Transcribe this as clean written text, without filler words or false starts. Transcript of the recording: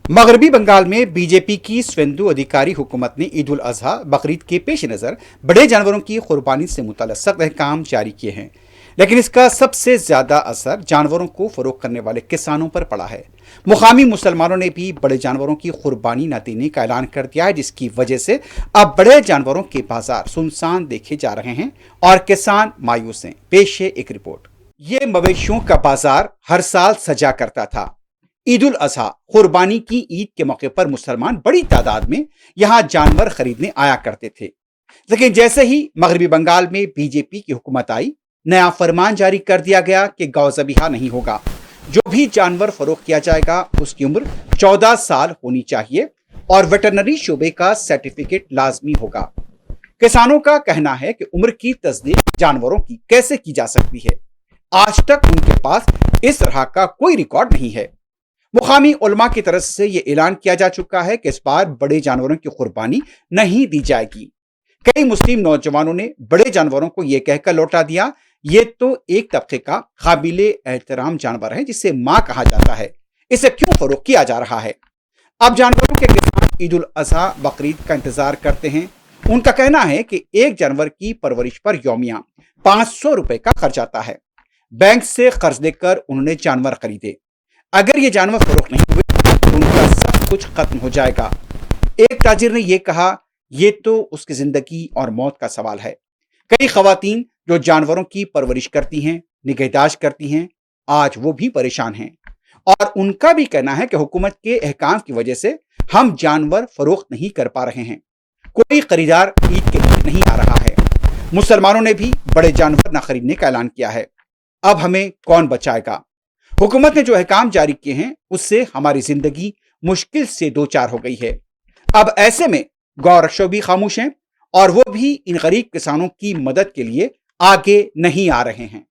मगरबी बंगाल में बीजेपी की स्वेंदु अधिकारी हुकूमत ने ईद उल अजहा बकरीद के पेश नज़र बड़े जानवरों की कुर्बानी से मुतल्लिक़ सख्त अहकाम जारी किए हैं। लेकिन इसका सबसे ज़्यादा असर जानवरों को फ़रोख्त करने वाले किसानों पर पड़ा है। मुकामी मुसलमानों ने भी बड़े जानवरों की कुर्बानी न देने का ऐलान कर दिया है, जिसकी वजह से अब बड़े जानवरों के बाजार सुनसान देखे जा रहे हैं और किसान मायूस हैं। पेश है एक रिपोर्ट। ये मवेशियों का बाजार हर साल सजा करता था। ईद उल अजहा कुर्बानी की ईद के मौके पर मुसलमान बड़ी तादाद में यहां जानवर खरीदने आया करते थे। लेकिन जैसे ही मगरबी बंगाल में बीजेपी की हुकूमत आई, नया फरमान जारी कर दिया गया कि गौ ज़बीहा नहीं होगा। जो भी जानवर फरोख्त किया जाएगा उसकी उम्र 14 साल होनी चाहिए और वेटरनरी शोबे का सर्टिफिकेट लाजमी होगा। किसानों का कहना है कि उम्र की तस्दीक जानवरों की कैसे की जा सकती है। आज तक उनके पास इस तरह का कोई रिकॉर्ड नहीं है। मुकामी उलमा की तरफ से यह ऐलान किया जा चुका है कि इस बार बड़े जानवरों की कुर्बानी नहीं दी जाएगी। कई मुस्लिम नौजवानों ने बड़े जानवरों को यह कहकर लौटा दिया, ये तो एक तबके का काबिले एहतराम जानवर है जिसे मां कहा जाता है, इसे क्यों फरोख्त किया जा रहा है। अब जानवरों के किसान ईद उल अजहा बकरीद का इंतजार करते हैं। उनका कहना है कि एक जानवर की परवरिश पर यौमिया 500 रुपए का खर्च आता है। बैंक से कर्ज लेकर उन्होंने जानवर खरीदे। अगर ये जानवर फरोख्त नहीं हुए तो उनका सब कुछ खत्म हो जाएगा। एक ताजिर ने यह कहा, यह तो उसकी जिंदगी और मौत का सवाल है। कई खवातीन जो जानवरों की परवरिश करती हैं, निगहदाश्त करती हैं, आज वो भी परेशान हैं और उनका भी कहना है कि हुकूमत के अहकाम की वजह से हम जानवर फरोख्त नहीं कर पा रहे हैं। कोई खरीदार ईद के लिए नहीं आ रहा है। मुसलमानों ने भी बड़े जानवर न खरीदने का ऐलान किया है। अब हमें कौन बचाएगा। हुकूमत ने जो अहकाम जारी किए हैं उससे हमारी जिंदगी मुश्किल से दो चार हो गई है। अब ऐसे में गौ रक्षक भी खामोश हैं और वो भी इन गरीब किसानों की मदद के लिए आगे नहीं आ रहे हैं।